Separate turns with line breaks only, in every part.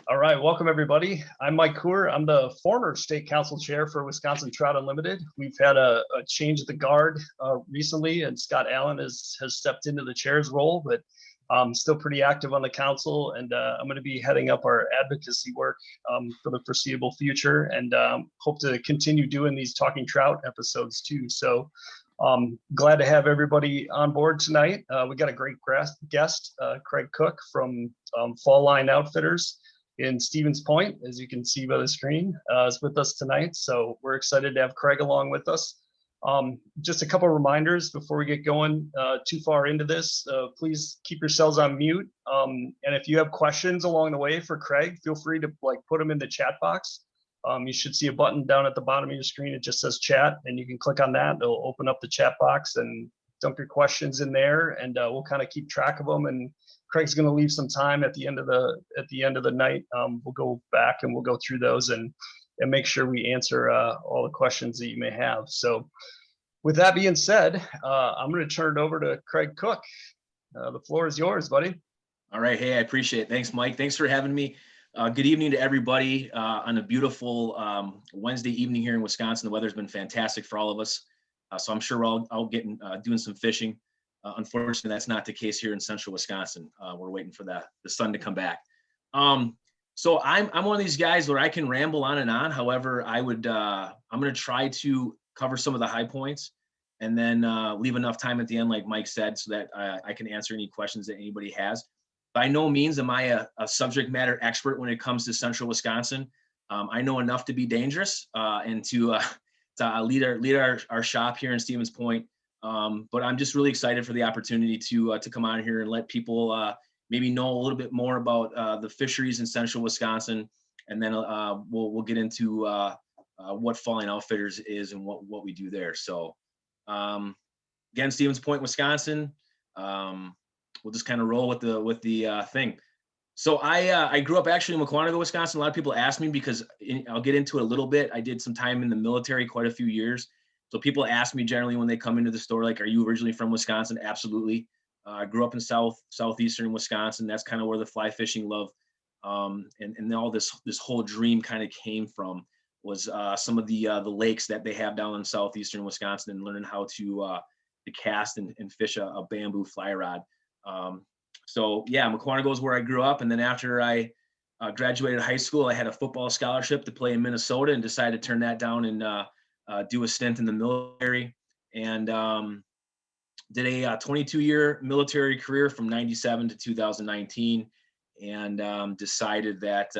All right, welcome everybody. I'm Mike Coor. I'm the former state council chair for Wisconsin Trout Unlimited. We've had a change of the guard recently, and Scott Allen has stepped into the chair's role, but I'm still pretty active on the council, and I'm going to be heading up our advocacy work for the foreseeable future, and hope to continue doing these Talking Trout episodes too. So glad to have everybody on board tonight. We got a great guest, Craig Cook from Fall Line Outfitters in Stevens Point, as you can see by the screen, is with us tonight. So we're excited to have Craig along with us. Just a couple of reminders before we get going too far into this. Please keep yourselves on mute. And if you have questions along the way for Craig, feel free to put them in the chat box. You should see a button down at the bottom of your screen. It just says chat, and you can click on that. It'll open up the chat box and dump your questions in there, and we'll kind of keep track of them. And Craig's going to leave some time at the end of the night. We'll go back and we'll go through those and make sure we answer all the questions that you may have. So with that being said, I'm going to turn it over to Craig Cook. The floor is yours, buddy.
All right. Hey, I appreciate it. Thanks, Mike. Thanks for having me. Good evening to everybody on a beautiful Wednesday evening here in Wisconsin. The weather's been fantastic for all of us. So I'm sure we're all out doing some fishing. Unfortunately, that's not the case here in central Wisconsin. We're waiting for the sun to come back. So I'm one of these guys where I can ramble on and on. However, I'm going to try to cover some of the high points and then leave enough time at the end, like Mike said, so that I can answer any questions that anybody has. By no means am I a subject matter expert when it comes to central Wisconsin. I know enough to be dangerous and to lead our shop here in Stevens Point. But I'm just really excited for the opportunity to come on here and let people maybe know a little bit more about the fisheries in central Wisconsin, and then we'll get into what Fall Line Outfitters is and what we do there. So again, Stevens Point, Wisconsin. We'll just kind of roll with the thing. So I grew up actually in Waupaca, Wisconsin. A lot of people ask me because I'll get into it a little bit. I did some time in the military, quite a few years. So people ask me generally when they come into the store, like, are you originally from Wisconsin? Absolutely. I grew up in southeastern Wisconsin. That's kind of where the fly fishing love and all this whole dream kind of came from, was some of the lakes that they have down in southeastern Wisconsin, and learning how to cast and fish a bamboo fly rod. So yeah, Waupaca is where I grew up. And then after I graduated high school, I had a football scholarship to play in Minnesota and decided to turn that down and do a stint in the military, and did a 22-year military career from 97 to 2019, and decided that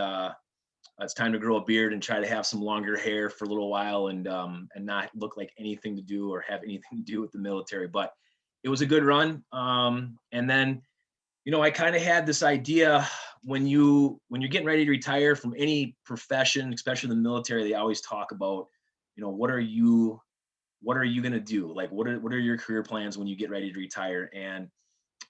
it's time to grow a beard and try to have some longer hair for a little while, and not look like anything to do or have anything to do with the military. But it was a good run. And then, I kind of had this idea, when you're getting ready to retire from any profession, especially the military, they always talk about, what are you going to do? Like, what are your career plans when you get ready to retire? And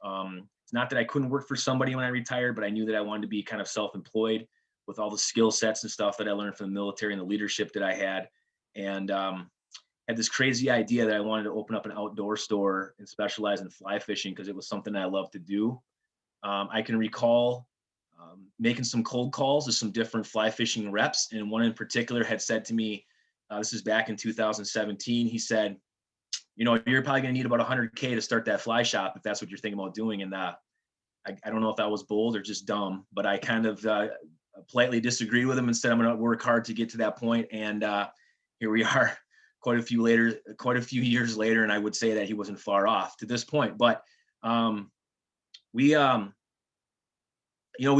it's not that I couldn't work for somebody when I retired, but I knew that I wanted to be kind of self-employed with all the skill sets and stuff that I learned from the military and the leadership that I had. And had this crazy idea that I wanted to open up an outdoor store and specialize in fly fishing, because it was something that I love to do. I can recall making some cold calls to some different fly fishing reps, and one in particular had said to me, this is back in 2017, he said, you're probably going to need about 100K to start that fly shop if that's what you're thinking about doing. And I don't know if that was bold or just dumb, but I kind of politely disagreed with him and said I'm going to work hard to get to that point. And here we are quite a few years later, and I would say that he wasn't far off to this point. But we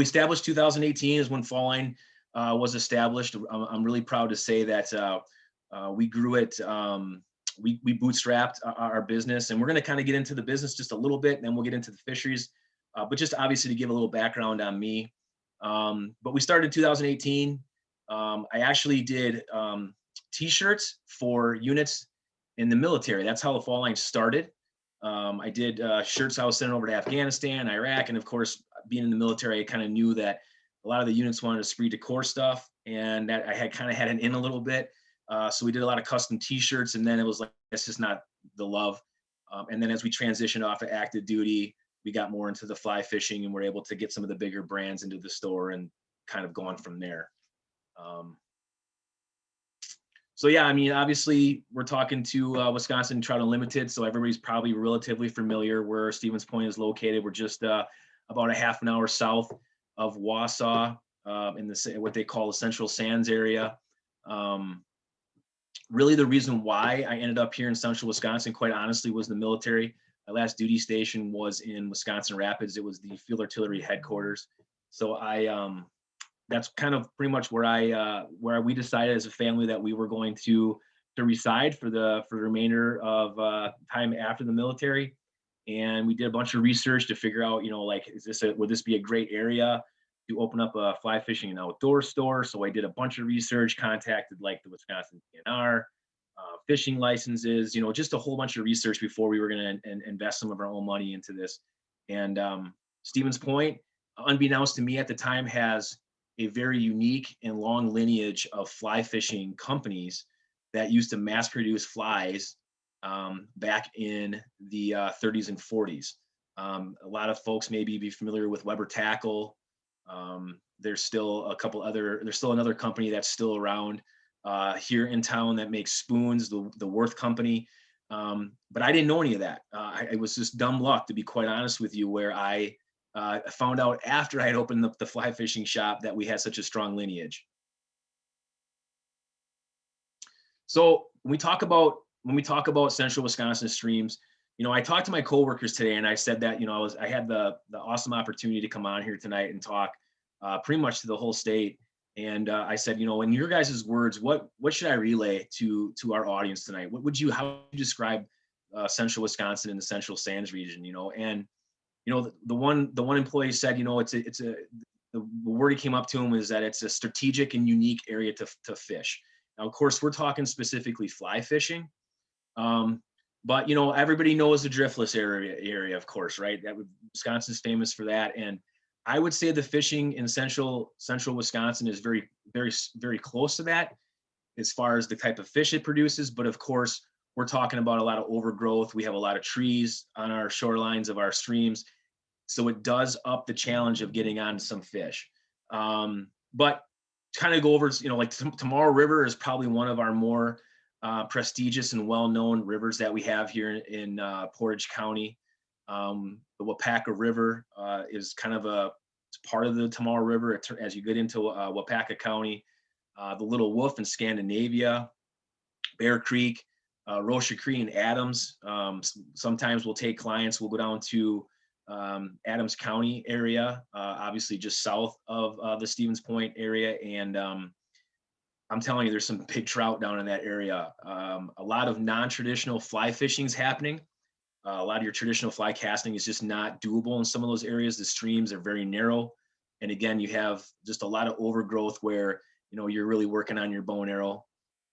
established 2018 is when Fall Line was established. I'm really proud to say that we grew it. We bootstrapped our business, and we're going to kind of get into the business just a little bit, and then we'll get into the fisheries. But just obviously to give a little background on me. But we started in 2018. I actually did T-shirts for units in the military. That's how the Fall Line started. I did shirts I was sending over to Afghanistan, Iraq, and of course, being in the military, I kind of knew that a lot of the units wanted esprit de corps stuff, and that I had kind of had an in a little bit. So we did a lot of custom T-shirts, and then it was like, that's just not the love. And then as we transitioned off of active duty, we got more into the fly fishing, and we're able to get some of the bigger brands into the store and kind of gone from there. So yeah, I mean, obviously we're talking to Wisconsin Trout Unlimited, so everybody's probably relatively familiar where Stevens Point is located. We're just about a half an hour south of Wausau, in what they call the Central Sands area. Really, the reason why I ended up here in Central Wisconsin, quite honestly, was the military. My last duty station was in Wisconsin Rapids. It was the Field Artillery headquarters. So that's kind of pretty much where we decided as a family that we were going to reside for the remainder of time after the military. And we did a bunch of research to figure out, like, would this be a great area to open up a fly fishing and outdoor store? So I did a bunch of research, contacted like the Wisconsin DNR, fishing licenses, just a whole bunch of research before we were going to invest some of our own money into this. And Stevens Point, unbeknownst to me at the time, has a very unique and long lineage of fly fishing companies that used to mass produce flies back in the 30s and 40s. A lot of folks maybe be familiar with Weber Tackle. There's still another company that's still around here in town that makes spoons, the Worth Company. But I didn't know any of that. It was just dumb luck, to be quite honest with you, where I found out after I had opened up the fly fishing shop that we had such a strong lineage. So when we talk about Central Wisconsin streams, I talked to my coworkers today, and I said that I had the awesome opportunity to come on here tonight and talk pretty much to the whole state. And I said, in your guys' words, what should I relay to our audience tonight? How would you describe Central Wisconsin and the Central Sands region? And the one employee said, the word he came up to him is that it's a strategic and unique area to fish. Now, of course, we're talking specifically fly fishing, but everybody knows the driftless area, of course, right? Wisconsin's famous for that, and I would say the fishing in central Wisconsin is very, very, very close to that as far as the type of fish it produces. But of course, we're talking about a lot of overgrowth. We have a lot of trees on our shorelines of our streams, so it does up the challenge of getting on some fish. But kind of go over, like Tomorrow River is probably one of our more prestigious and well-known rivers that we have here in Portage County. The Waupaca River is kind of it's part of the Tomorrow River as you get into Waupaca County. The Little Wolf in Scandinavia, Bear Creek, Rocha Creek and Adams. Sometimes we'll take clients, we'll go down to Adams County area, obviously just south of the Stevens Point area. And I'm telling you, there's some big trout down in that area. A lot of non-traditional fly fishing is happening. A lot of your traditional fly casting is just not doable in some of those areas. The streams are very narrow. And again, you have just a lot of overgrowth where, you're really working on your bow and arrow.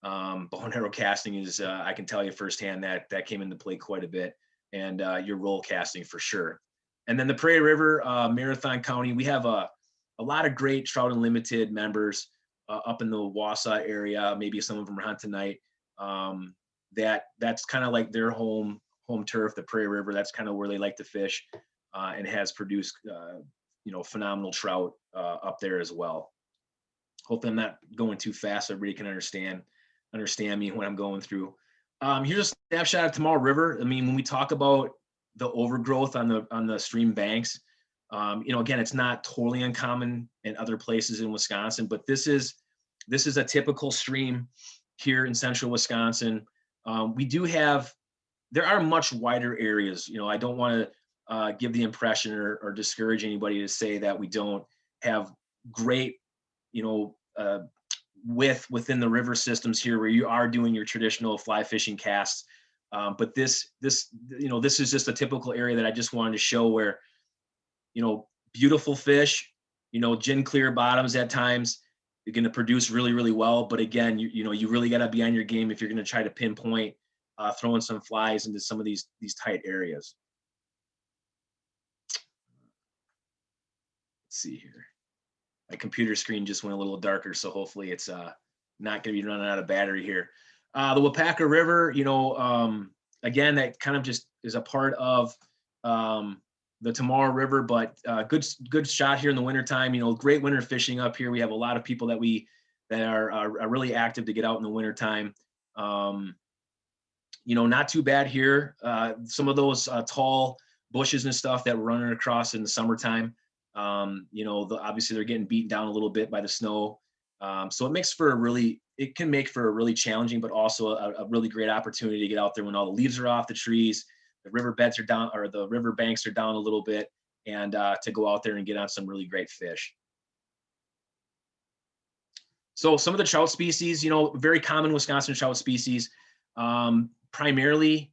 Bow and arrow casting is, I can tell you firsthand that came into play quite a bit, and your roll casting for sure. And then the Prairie River, Marathon County, we have a lot of great Trout Unlimited members up in the Wausau area. Maybe some of them are on tonight. That's kind of like their home turf, the Prairie River. That's kind of where they like to fish, and has produced phenomenal trout up there as well. Hope I'm not going too fast so everybody can understand me when I'm going through. Here's a snapshot of Tomorrow River. I mean, when we talk about the overgrowth on the stream banks, again, it's not totally uncommon in other places in Wisconsin, but this is a typical stream here in central Wisconsin. There are much wider areas. I don't want to give the impression or discourage anybody to say that we don't have great, width within the river systems here where you are doing your traditional fly fishing casts. But this is just a typical area that I just wanted to show where, beautiful fish, gin clear bottoms at times, you're going to produce really, really well. But again, you really got to be on your game if you're going to try to pinpoint throwing some flies into some of these tight areas. Let's see here. My computer screen just went a little darker, so hopefully it's not going to be running out of battery here. The Waupaca River, again, that kind of just is a part of the Tomorrow River, but good shot here in the wintertime. You know, great winter fishing up here. We have a lot of people that are really active to get out in the wintertime. You know, not too bad here. Some of those tall bushes and stuff that we're running across in the summertime, you know, obviously they're getting beaten down a little bit by the snow. So it can make for a really challenging, but also a really great opportunity to get out there when all the leaves are off the trees, the river beds are down, or the river banks are down a little bit, and to go out there and get on some really great fish. So some of the trout species, you know, very common Wisconsin trout species, primarily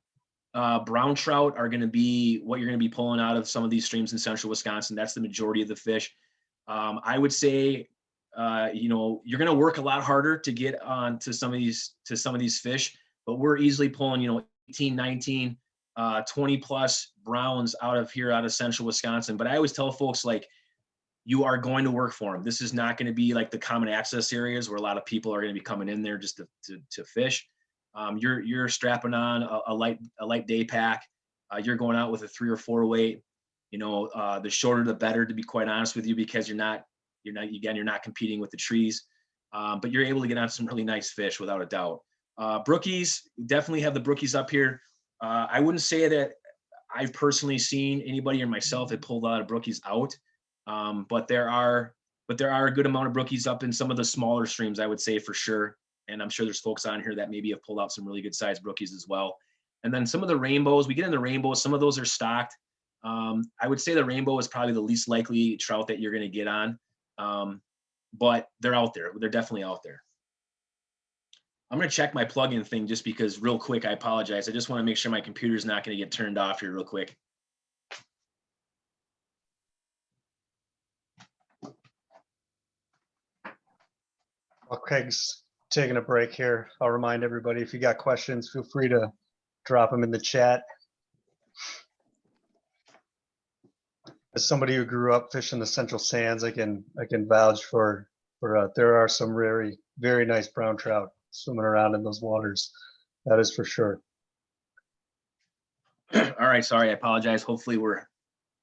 brown trout are going to be what you're going to be pulling out of some of these streams in central Wisconsin. That's the majority of the fish. I would say, you know, you're going to work a lot harder to get on to some of these fish, but we're easily pulling, you know, 18, 19, 20 plus browns out of central Wisconsin. But I always tell folks, like, you are going to work for them. This is not going to be like the common access areas where a lot of people are going to be coming in there just to fish. You're strapping on a light day pack. You're going out with a 3 or 4 weight. You know, the shorter the better, to be quite honest with you, because you're not competing with the trees. But you're able to get on some really nice fish without a doubt. Brookies, definitely have the brookies up here. I wouldn't say that I've personally seen anybody or myself had pulled a lot of brookies out. But there are a good amount of brookies up in some of the smaller streams, I would say, for sure. And I'm sure there's folks on here that maybe have pulled out some really good sized brookies as well. And then some of the rainbows, we get in the rainbows, some of those are stocked. I would say the rainbow is probably the least likely trout that you're going to get on. But they're out there. They're definitely out there. I'm going to check my plugin thing just because real quick, I apologize. I just want to make sure my computer's not going to get turned off here real quick.
While Craig's taking a break here, I'll remind everybody, if you got questions, feel free to drop them in the chat. As somebody who grew up fishing the Central Sands, I can vouch for there are some very, very nice brown trout swimming around in those waters. That is for sure.
All right, sorry, I apologize. Hopefully I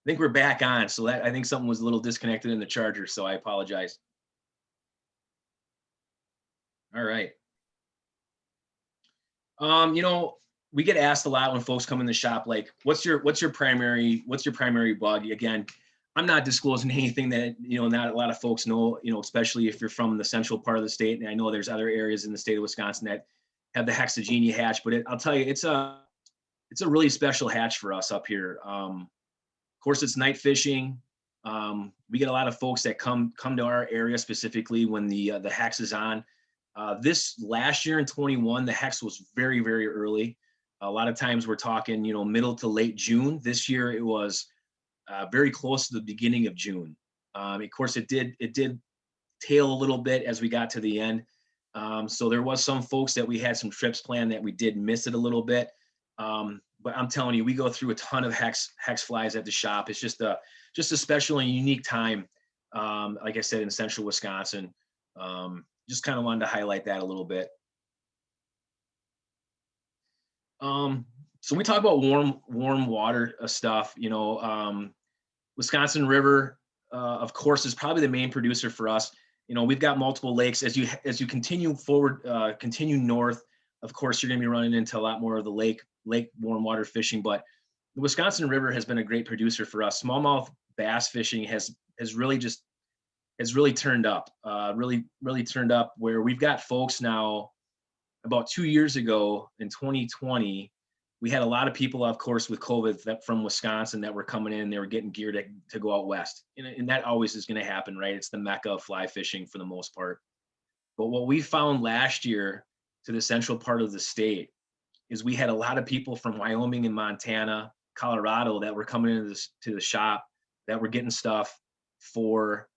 think we're back on. So I think something was a little disconnected in the charger, so I apologize. All right. You know, we get asked a lot when folks come in the shop, like, what's your primary bug? Again, I'm not disclosing anything that, you know, not a lot of folks know, you know, especially if you're from the central part of the state. And I know there's other areas in the state of Wisconsin that have the Hexagenia hatch, but I'll tell you, it's a really special hatch for us up here. Of course, it's night fishing. We get a lot of folks that come to our area specifically when the hex is on. This last year in 21, the hex was very, very early. A lot of times we're talking, you know, middle to late June. This year it was very close to the beginning of June. Of course, it did tail a little bit as we got to the end. So there was some folks that we had some trips planned that we did miss it a little bit. But I'm telling you, we go through a ton of hex flies at the shop. It's just a special and unique time. Like I said, in central Wisconsin. Just kind of wanted to highlight that a little bit. So we talk about warm water stuff, you know, Wisconsin River, of course, is probably the main producer for us. You know, we've got multiple lakes. As you continue forward, continue north, of course, you're going to be running into a lot more of the lake warm water fishing. But the Wisconsin River has been a great producer for us. Smallmouth bass fishing has really turned up, really turned up, where we've got folks now. About 2 years ago in 2020, we had a lot of people, of course, with COVID from Wisconsin that were coming in. They were getting geared to go out west, and that always is going to happen, right? It's the mecca of fly fishing for the most part. But what we found last year to the central part of the state is we had a lot of people from Wyoming and Montana, Colorado that were coming into to the shop that were getting stuff for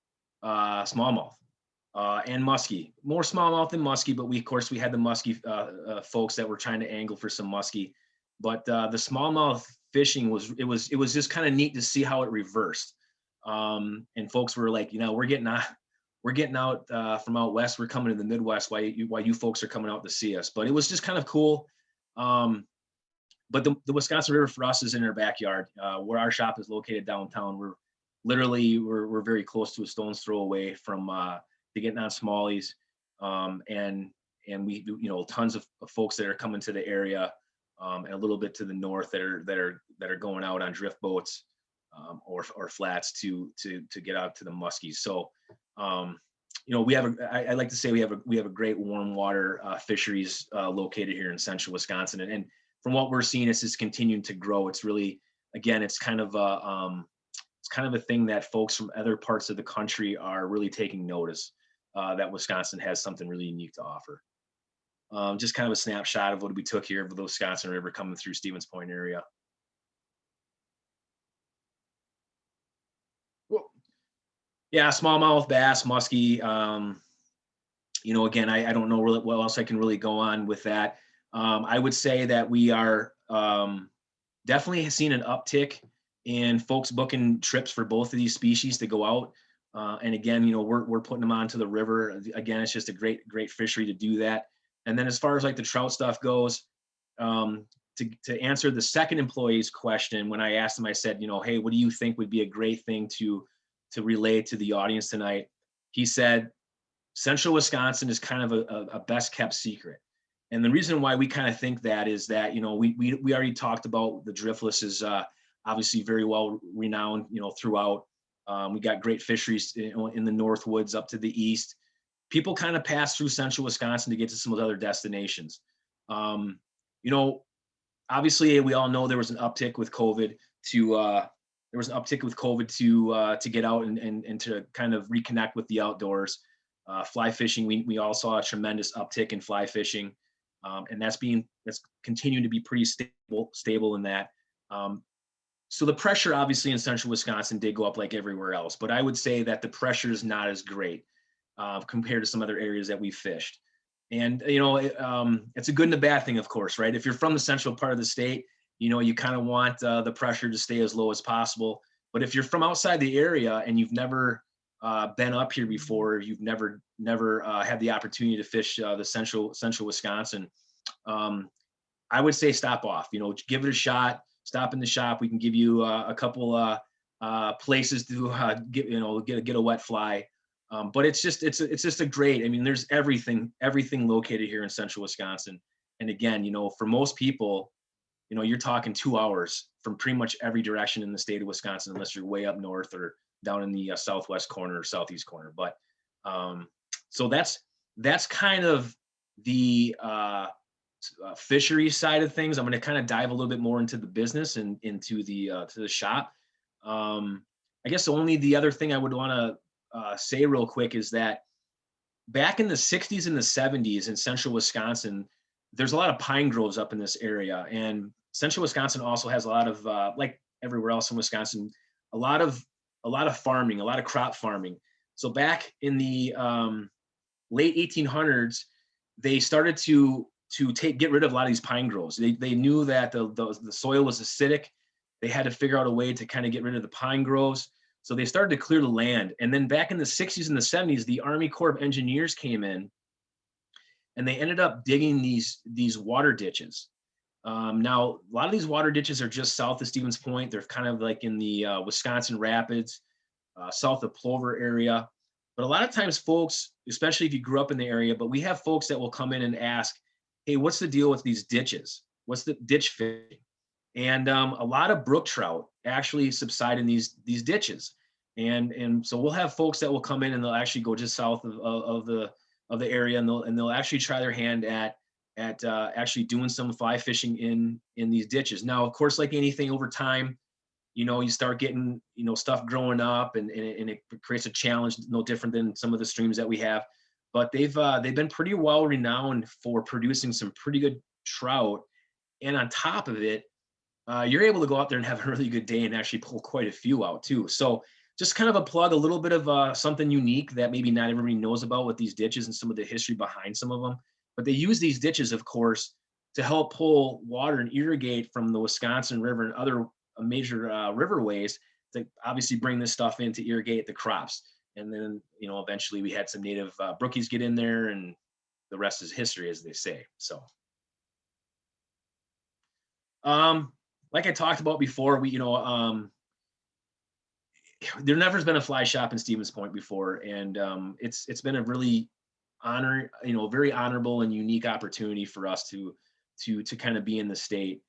smallmouth. And muskie, more smallmouth than muskie, but we had the muskie folks that were trying to angle for some muskie. But the smallmouth fishing was just kind of neat to see how it reversed. And folks were like, you know, we're getting out from out west, we're coming to the Midwest. Why you folks are coming out to see us? But it was just kind of cool. but the Wisconsin River for us is in our backyard. Where our shop is located downtown, we're very close to a stone's throw away from to getting on Smallies, and we do, tons of folks that are coming to the area, and a little bit to the north that are going out on drift boats, or flats to get out to the muskies. So we have I like to say we have a great warm water fisheries located here in central Wisconsin, and from what we're seeing, it's just continuing to grow. It's really, again, it's kind of a thing that folks from other parts of the country are really taking notice that Wisconsin has something really unique to offer. Just kind of a snapshot of what we took here of the Wisconsin River coming through Stevens Point area. Yeah, smallmouth bass, muskie. Again, I don't know really what else I can really go on with that. I would say that we are definitely seeing an uptick in folks booking trips for both of these species to go out. And again, we're putting them onto the river. Again, it's just a great fishery to do that. And then as far as like the trout stuff goes, to answer the second employee's question, when I asked him, I said, hey, what do you think would be a great thing to relay to the audience tonight? He said, Central Wisconsin is kind of a best kept secret. And the reason why we kind of think that is that, we already talked about the driftless is obviously very well renowned, throughout. We got great fisheries in the North Woods up to the east. People kind of pass through Central Wisconsin to get to some of the other destinations. Obviously we all know there was an uptick with COVID to get out and to kind of reconnect with the outdoors. Fly fishing, we all saw a tremendous uptick in fly fishing. And that's continuing to be pretty stable in that. So the pressure obviously in central Wisconsin did go up like everywhere else, but I would say that the pressure is not as great compared to some other areas that we fished. And, it's a good and a bad thing, of course, right? If you're from the central part of the state, you kind of want the pressure to stay as low as possible. But if you're from outside the area and you've never been up here before, you've never had the opportunity to fish the central Wisconsin, I would say stop off. Give it a shot. Stop in the shop. We can give you a couple places to get a wet fly. But it's just a great. I mean, there's everything located here in central Wisconsin. And again, for most people, you're talking 2 hours from pretty much every direction in the state of Wisconsin, unless you're way up north or down in the southwest corner or southeast corner. But so that's kind of the fishery side of things. I'm going to kind of dive a little bit more into the business and into the shop. I guess the other thing I would want to say real quick is that back in the 60s and the 70s in central Wisconsin, there's a lot of pine groves up in this area. And central Wisconsin also has a lot of, like everywhere else in Wisconsin, a lot of farming, a lot of crop farming. So back in the late 1800s, they started to get rid of a lot of these pine groves. They knew that the soil was acidic. They had to figure out a way to kind of get rid of the pine groves. So they started to clear the land. And then back in the 60s and the 70s, the Army Corps of Engineers came in and they ended up digging these water ditches. Now, a lot of these water ditches are just south of Stevens Point. They're kind of like in the Wisconsin Rapids, south of Plover area. But a lot of times folks, especially if you grew up in the area, but we have folks that will come in and ask, hey, what's the deal with these ditches? What's the ditch fishing? And a lot of brook trout actually subside in these ditches. And so we'll have folks that will come in and they'll actually go just south of the area and they'll actually try their hand at actually doing some fly fishing in these ditches. Now, of course, like anything over time, you start getting, stuff growing up and it creates a challenge, no different than some of the streams that we have. But they've been pretty well renowned for producing some pretty good trout. And on top of it, you're able to go out there and have a really good day and actually pull quite a few out too. So just kind of a plug, a little bit of something unique that maybe not everybody knows about with these ditches and some of the history behind some of them. But they use these ditches, of course, to help pull water and irrigate from the Wisconsin River and other major riverways to obviously bring this stuff in to irrigate the crops. And then, eventually we had some native brookies get in there and the rest is history, as they say. So. Like I talked about before, there never's been a fly shop in Stevens Point before, and it's been a really very honorable and unique opportunity for us to kind of be in the state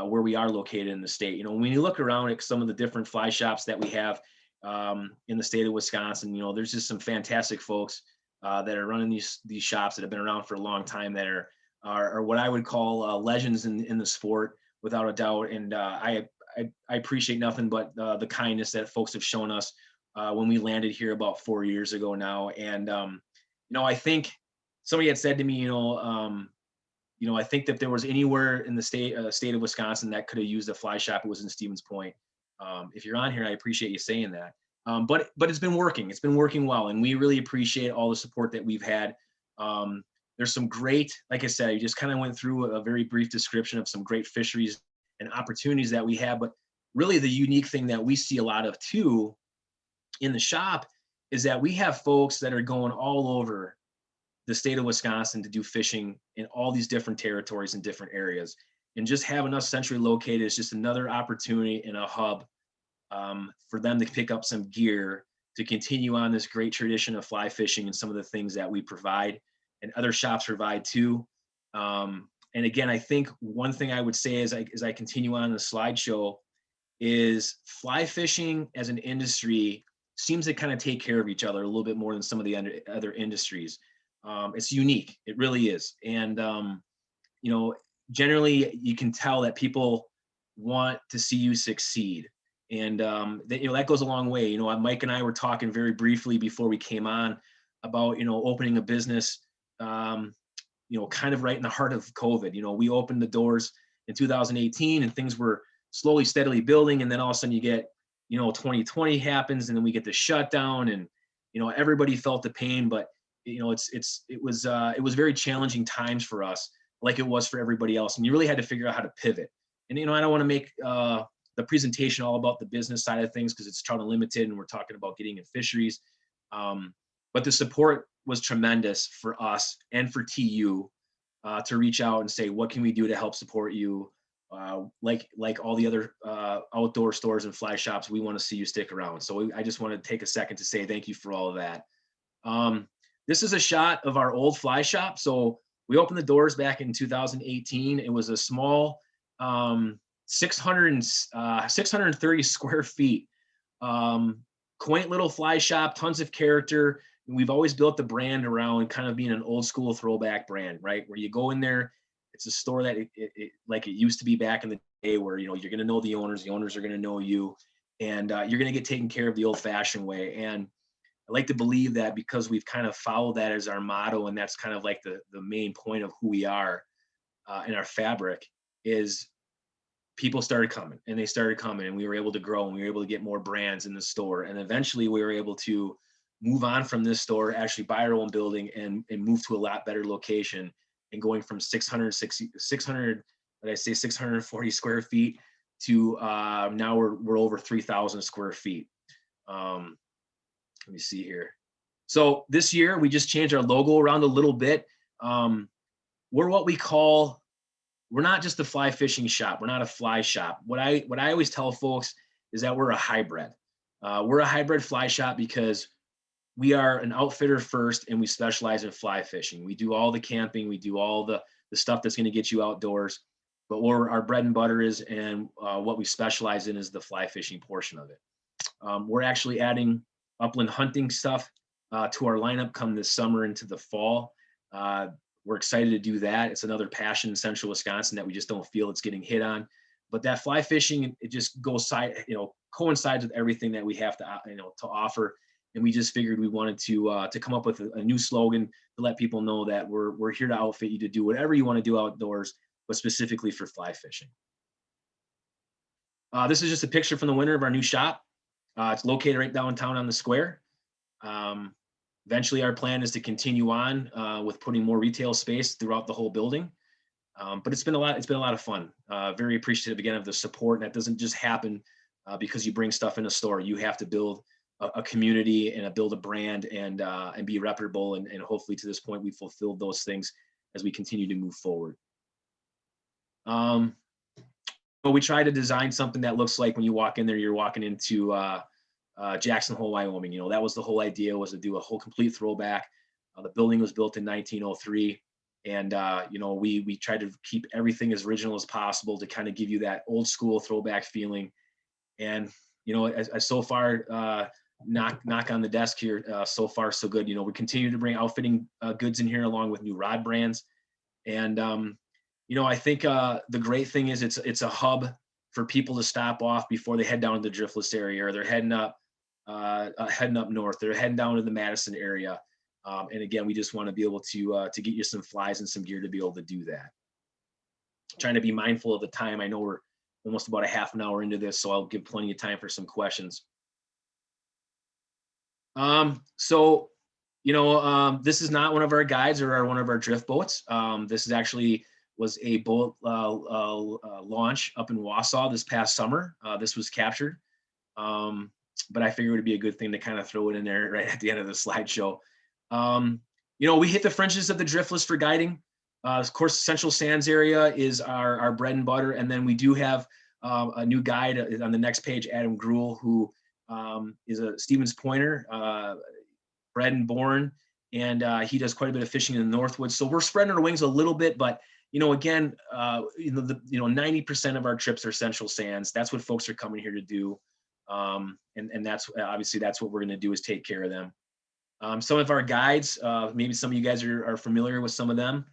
where we are located in the state. When you look around at some of the different fly shops that we have in the state of Wisconsin, there's just some fantastic folks that are running these shops that have been around for a long time that are what I would call legends in the sport, without a doubt. And I appreciate nothing but the kindness that folks have shown us when we landed here about 4 years ago now. And I think somebody had said to me, I think that if there was anywhere in the state of Wisconsin that could have used a fly shop, it was in Stevens Point. If you're on here, I appreciate you saying that. But it's been working. It's been working well, and we really appreciate all the support that we've had. There's some great, like I said, you just kind of went through a very brief description of some great fisheries and opportunities that we have. But really, the unique thing that we see a lot of too in the shop is that we have folks that are going all over the state of Wisconsin to do fishing in all these different territories and different areas. And just having us centrally located is just another opportunity and a hub for them to pick up some gear to continue on this great tradition of fly fishing and some of the things that we provide and other shops provide too. And again, I think one thing I would say as I continue on the slideshow is fly fishing as an industry seems to kind of take care of each other a little bit more than some of the other industries. It's unique, it really is. And generally you can tell that people want to see you succeed. And that goes a long way. Mike and I were talking very briefly before we came on about, opening a business, kind of right in the heart of COVID. We opened the doors in 2018 and things were slowly, steadily building. And then all of a sudden you get, 2020 happens and then we get the shutdown and, everybody felt the pain, but it was very challenging times for us, like it was for everybody else. And you really had to figure out how to pivot. And, I don't want to make the presentation all about the business side of things because it's Trout Unlimited and we're talking about getting in fisheries. But the support was tremendous for us and for TU to reach out and say, what can we do to help support you? Like all the other outdoor stores and fly shops, we want to see you stick around. So I just want to take a second to say thank you for all of that. This is a shot of our old fly shop. So we opened the doors back in 2018. It was a small 630 square feet, quaint little fly shop, tons of character. We've always built the brand around kind of being an old school throwback brand, right? Where you go in there, it's a store that like it used to be back in the day where, you're going to know the owners are going to know you, and you're going to get taken care of the old fashioned way. And I like to believe that because we've kind of followed that as our motto, and that's kind of like the main point of who we are in our fabric, is people started coming and they started coming and we were able to grow and we were able to get more brands in the store. And eventually we were able to move on from this store, actually buy our own building and move to a lot better location, and going from 640 square feet to now we're over 3,000 square feet. Let me see here. So this year we just changed our logo around a little bit. We're what we call, we're not just a fly fishing shop. We're not a fly shop. What I always tell folks is that we're a hybrid. We're a hybrid fly shop because we are an outfitter first and we specialize in fly fishing. We do all the camping, we do all the stuff that's going to get you outdoors, but where our bread and butter is and what we specialize in is the fly fishing portion of it. We're actually adding upland hunting stuff to our lineup come this summer into the fall. We're excited to do that. It's another passion in central Wisconsin that we just don't feel it's getting hit on. But that fly fishing, it just coincides with everything that we have to offer. And we just figured we wanted to come up with a new slogan to let people know that we're here to outfit you to do whatever you want to do outdoors, but specifically for fly fishing. This is just a picture from the winter of our new shop. It's located right downtown on the square. Eventually, our plan is to continue on with putting more retail space throughout the whole building. But it's been a lot. It's been a lot of fun. Very appreciative again of the support. And that doesn't just happen because you bring stuff in a store. You have to build a community and build a brand and be reputable. And hopefully, to this point, we fulfilled those things as we continue to move forward. But we try to design something that looks like when you walk in there, you're walking into Jackson Hole, Wyoming. You know, that was the whole idea, was to do a whole complete throwback. The building was built in 1903. And, you know, we tried to keep everything as original as possible to kind of give you that old school throwback feeling. And, you know, as so far, knock on the desk here, so far so good. You know, we continue to bring outfitting goods in here along with new rod brands. And, you know, I think the great thing is it's a hub for people to stop off before they head down to the Driftless area, or they're heading up north, they're heading down to the Madison area. And again, we just want to be able to get you some flies and some gear to be able to do that. Trying to be mindful of the time. I know we're almost about a half an hour into this, so I'll give plenty of time for some questions. So, you know, this is not one of our guides or one of our drift boats. This is actually was a boat launch up in Wausau this past summer. This was captured, but I figured it would be a good thing to kind of throw it in there right at the end of the slideshow. You know, we hit the fringes of the driftless for guiding. Of course, the Central Sands area is our bread and butter, and then we do have a new guide on the next page, Adam Gruel, who is a Stevens Pointer, bred and born, and he does quite a bit of fishing in the Northwoods. So we're spreading our wings a little bit, but you know, again, 90% of our trips are Central Sands. That's what folks are coming here to do, and that's obviously that's what we're going to do, is take care of them. Some of our guides, maybe some of you guys are familiar with some of them.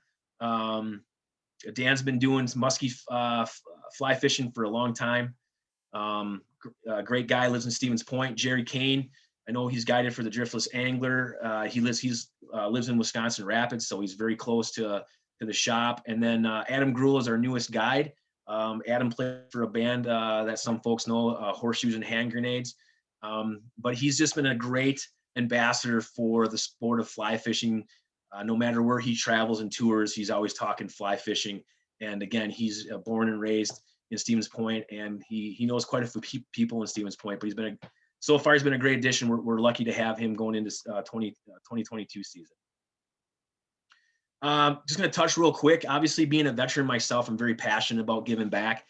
Dan's been doing musky fly fishing for a long time. Great guy, lives in Stevens Point. Jerry Kane, I know he's guided for the Driftless Angler. He lives in Wisconsin Rapids, so he's very close to the shop. And then Adam Gruel is our newest guide. Adam played for a band that some folks know, Horseshoes and Hand Grenades. But he's just been a great ambassador for the sport of fly fishing. No matter where he travels and tours, he's always talking fly fishing. And again, he's born and raised in Stevens Point, and he knows quite a few people in Stevens Point. But so far he's been a great addition. We're lucky to have him going into 2022 season. Just going to touch real quick. Obviously, being a veteran myself, I'm very passionate about giving back.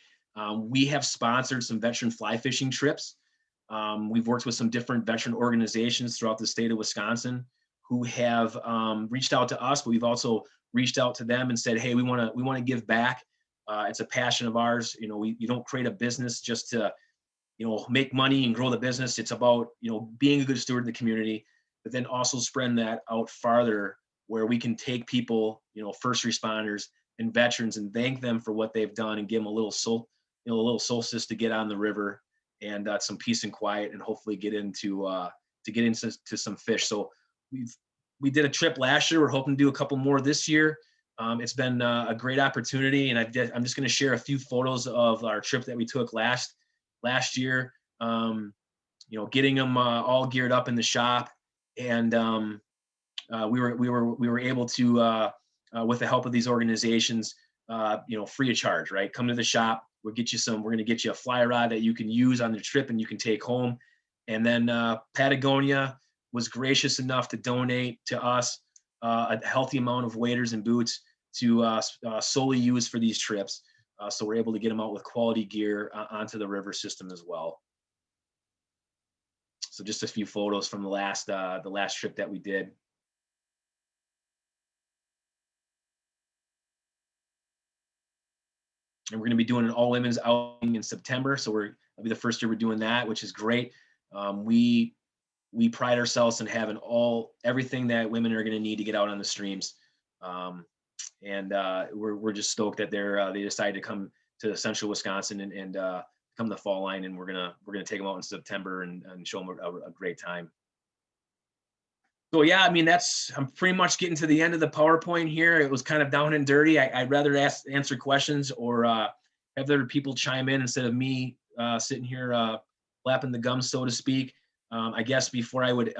We have sponsored some veteran fly fishing trips. We've worked with some different veteran organizations throughout the state of Wisconsin who have reached out to us, but we've also reached out to them and said, hey, we want to give back. It's a passion of ours. You know, you don't create a business just to, you know, make money and grow the business. It's about, you know, being a good steward in the community, but then also spreading that out farther, where we can take people, you know, first responders and veterans, and thank them for what they've done, and give them a little solstice to get on the river, and some peace and quiet, and hopefully get into some fish. So we did a trip last year. We're hoping to do a couple more this year. It's been a great opportunity, and I'm just going to share a few photos of our trip that we took last year. You know, getting them all geared up in the shop, and we were able to, with the help of these organizations, you know, free of charge, right? Come to the shop. We're going to get you a fly rod that you can use on the trip and you can take home. And then Patagonia was gracious enough to donate to us a healthy amount of waders and boots to solely use for these trips. So we're able to get them out with quality gear onto the river system as well. So just a few photos from the last trip that we did. And we're going to be doing an all women's outing in September. So it'll be the first year we're doing that, which is great. We pride ourselves in having everything that women are going to need to get out on the streams. And we're just stoked that they decided to come to Central Wisconsin and come to the fall line. And we're going to take them out in September and show them a great time. So yeah, I mean, I'm pretty much getting to the end of the PowerPoint here. It was kind of down and dirty. I'd rather answer questions or have other people chime in instead of me sitting here flapping the gums, so to speak. I guess before I would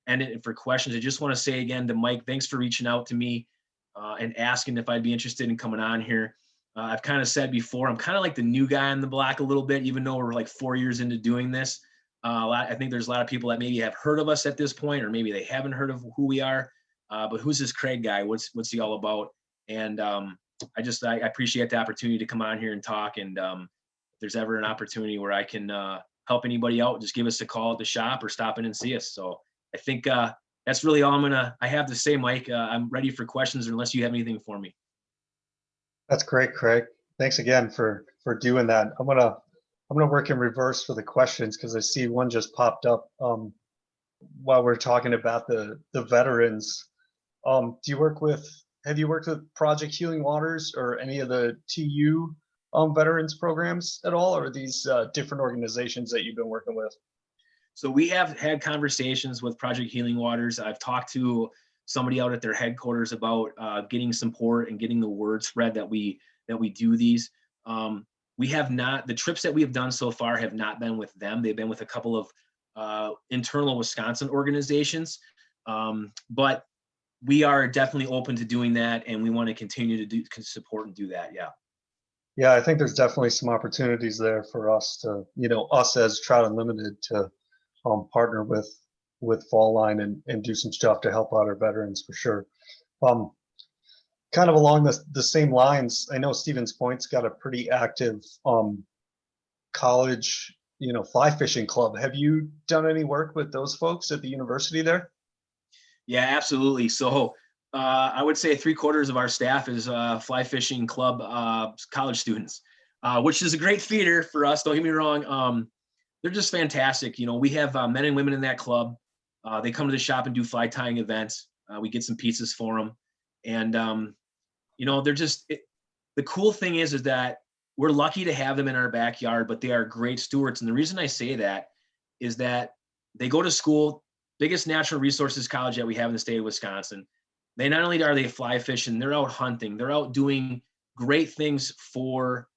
end it for questions, I just want to say again to Mike, thanks for reaching out to me and asking if I'd be interested in coming on here. I've kind of said before, I'm kind of like the new guy on the block a little bit, even though we're like 4 years into doing this. I think there's a lot of people that maybe have heard of us at this point, or maybe they haven't heard of who we are. But who's this Craig guy? What's he all about? And I appreciate the opportunity to come on here and talk and there's ever an opportunity where I can help anybody out, just give us a call at the shop or stop in and see us. So I think that's really all I have to say, Mike. I'm ready for questions unless you have anything for me.
That's great, Craig. Thanks again for doing that. I'm gonna work in reverse for the questions because I see one just popped up while we're talking about the veterans. Have you worked with Project Healing Waters or any of the TU veterans programs at all, or are these different organizations that you've been working with?
So we have had conversations with Project Healing Waters. I've talked to somebody out at their headquarters about getting support and getting the word spread that we do these. We have not, the trips that we have done so far have not been with them. They've been with a couple of internal Wisconsin organizations, but we are definitely open to doing that, and we want to continue to support and do that. Yeah.
Yeah, I think there's definitely some opportunities there for us to, us as Trout Unlimited to partner with Fall Line and do some stuff to help out our veterans for sure. Kind of along the same lines, I know Stevens Point's got a pretty active college, fly fishing club. Have you done any work with those folks at the university there?
Yeah, absolutely. So I would say 3/4 of our staff is fly fishing club college students, which is a great feeder for us. Don't get me wrong. They're just fantastic. We have men and women in that club. They come to the shop and do fly tying events. We get some pizzas for them. And, they're just, the cool thing is that we're lucky to have them in our backyard, but they are great stewards. And the reason I say that is that they go to school, biggest natural resources college that we have in the state of Wisconsin. They not only are they fly fishing, they're out hunting, they're out doing great things for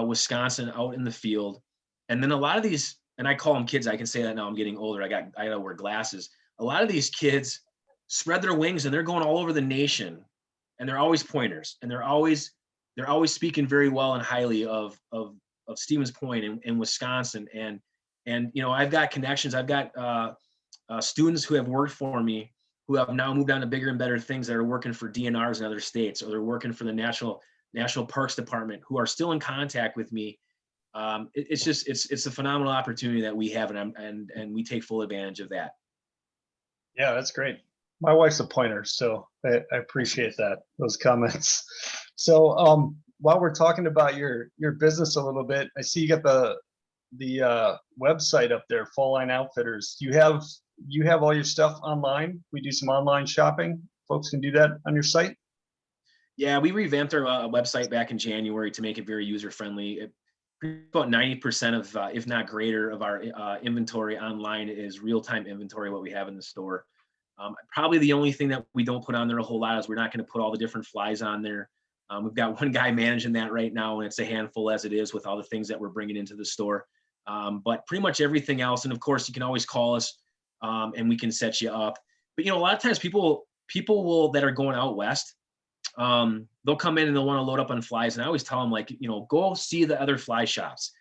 Wisconsin out in the field. And then a lot of these, and I call them kids, I can say that now, I'm getting older, I gotta wear glasses. A lot of these kids spread their wings and they're going all over the nation, and they're always pointers, and they're always speaking very well and highly of Stevens Point in Wisconsin. And I've got connections, I've got students who have worked for me who have now moved on to bigger and better things, that are working for DNRs in other states, or they're working for the National Parks Department, who are still in contact with me. It's a phenomenal opportunity that we have, and we take full advantage of that.
Yeah, that's great. My wife's a pointer, so I appreciate those comments. So while we're talking about your business a little bit, I see you got the website up there, Fall Line Outfitters. You have all your stuff online. We do some online shopping. Folks can do that on your site.
Yeah, we revamped our website back in January to make it very user friendly. About 90% of, if not greater, of our inventory online is real-time inventory, what we have in the store. Probably the only thing that we don't put on there a whole lot is we're not going to put all the different flies on there. We've got one guy managing that right now, and it's a handful as it is with all the things that we're bringing into the store. But pretty much everything else, and of course you can always call us and we can set you up. But a lot of times people will, that are going out west, they'll come in and they'll want to load up on flies, and I always tell them, like, go see the other fly shops.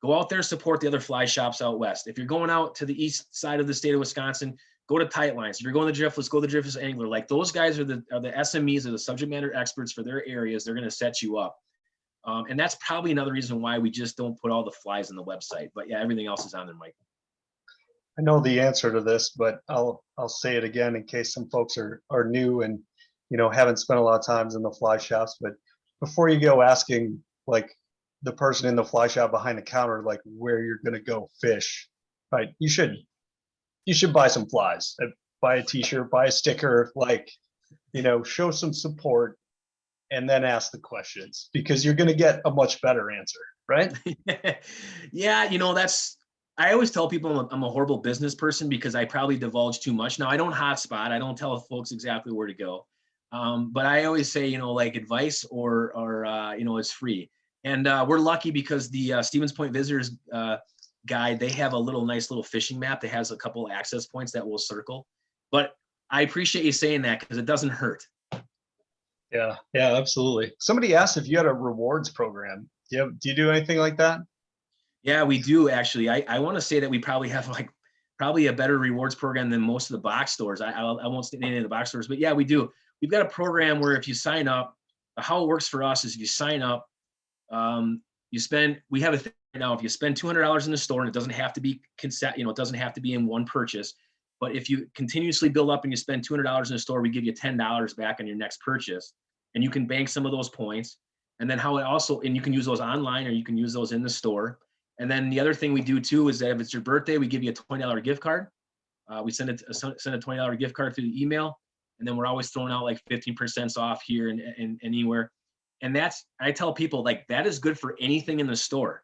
Go out there, support the other fly shops out west. If you're going out to the east side of the state of Wisconsin, go to Tight Lines. If you're going to Driftless, go to Driftless Angler. Like, those guys are the SMEs, are the subject matter experts for their areas. They're going to set you up. And that's probably another reason why we just don't put all the flies on the website. But yeah, everything else is on there, Mike.
I know the answer to this, but I'll say it again in case some folks are new and haven't spent a lot of times in the fly shops. But before you go asking, like, the person in the fly shop behind the counter, like, where you're going to go fish, right? You should buy some flies, buy a t-shirt, buy a sticker, like, show some support, and then ask the questions, because you're going to get a much better answer, right?
Yeah, I always tell people I'm a horrible business person because I probably divulge too much. Now, I don't hotspot. I don't tell folks exactly where to go. But I always say, like, advice or is free. And we're lucky because the Stevens Point Visitors Guide, they have a nice little fishing map that has a couple access points that we'll circle. But I appreciate you saying that because it doesn't hurt.
Yeah, absolutely. Somebody asked if you had a rewards program. Do you do anything like that?
Yeah, we do, actually. I want to say that we probably have probably a better rewards program than most of the box stores. I won't state any of the box stores, but yeah, we do. We've got a program where if you sign up, how it works for us is if you sign up, we have a thing right now, if you spend $200 in the store, and it doesn't have to be it doesn't have to be in one purchase, but if you continuously build up and you spend $200 in the store, we give you $10 back on your next purchase, and you can bank some of those points. And then and you can use those online, or you can use those in the store. And then the other thing we do too is that if it's your birthday, we give you a $20 gift card. We send a $20 gift card through the email, and then we're always throwing out like 15% off here and anywhere. And I tell people, like, that is good for anything in the store.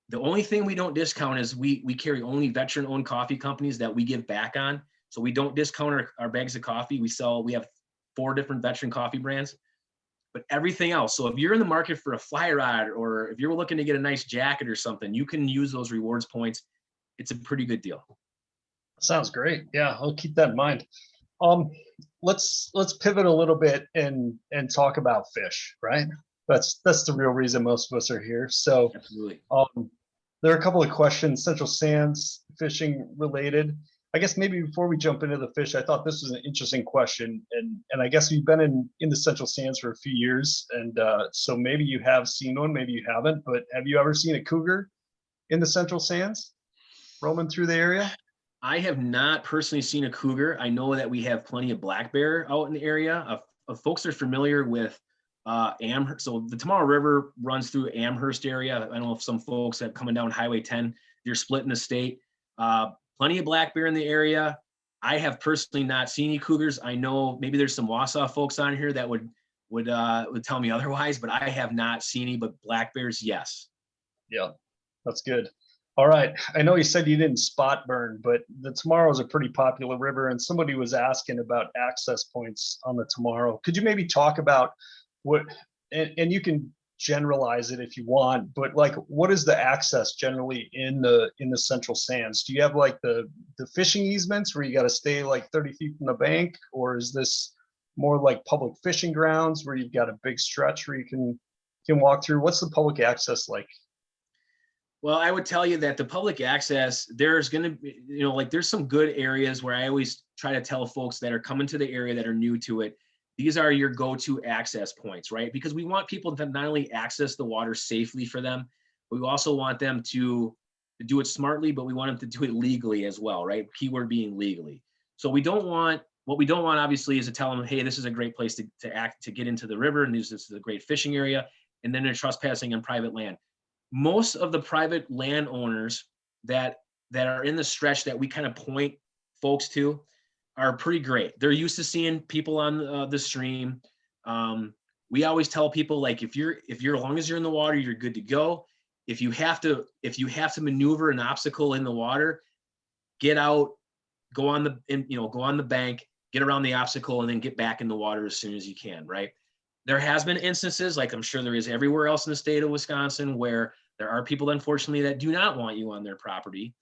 The only thing we don't discount is we carry only veteran-owned coffee companies that we give back on. So we don't discount our bags of coffee. We have 4 different veteran coffee brands, but everything else. So if you're in the market for a fly rod, or if you're looking to get a nice jacket or something, you can use those rewards points. It's a pretty good deal.
Sounds great. Yeah, I'll keep that in mind. Let's pivot a little bit and talk about fish, right? That's the real reason most of us are here. So
Absolutely.
there are a couple of questions, Central Sands fishing related. I guess maybe before we jump into the fish, I thought this was an interesting question, and I guess you've been in the Central Sands for a few years, and so maybe you have seen one, maybe you haven't, but have you ever seen a cougar in the Central Sands roaming through the area?
I have not personally seen a cougar. I know that we have plenty of black bear out in the area. If folks are familiar with Amherst, so the Tomorrow River runs through Amherst area. I don't know if some folks that coming down Highway 10, you're splitting the state. Plenty of black bear in the area. I have personally not seen any cougars. I know maybe there's some Wausau folks on here that would tell me otherwise, but I have not seen any. But black bears, yes.
Yeah, that's good. All right. I know you said you didn't spot burn, but the Tomorrow is a pretty popular river, and somebody was asking about access points on the Tomorrow. Could you maybe talk about and you can generalize it if you want, but like, what is the access generally in the Central Sands? Do you have like the fishing easements where you got to stay like 30 feet from the bank, or is this more like public fishing grounds where you've got a big stretch where you can walk through? What's the public access like?
Well, I would tell you that the public access, there's going to be, there's some good areas where I always try to tell folks that are coming to the area that are new to it, these are your go-to access points, right? Because we want people to not only access the water safely for them, but we also want them to do it smartly, but we want them to do it legally as well, right? Keyword being legally. So what we don't want obviously is to tell them, hey, this is a great place to get into the river, and this is a great fishing area, and then they're trespassing on private land. Most of the private landowners that are in the stretch that we kind of point folks to are pretty great. They're used to seeing people on the stream. We always tell people, like, if you're as long as you're in the water, you're good to go. If you have to maneuver an obstacle in the water, get out, go on the bank, get around the obstacle, and then get back in the water as soon as you can, right? There has been instances, like I'm sure there is everywhere else in the state of Wisconsin, where there are people, unfortunately, that do not want you on their property.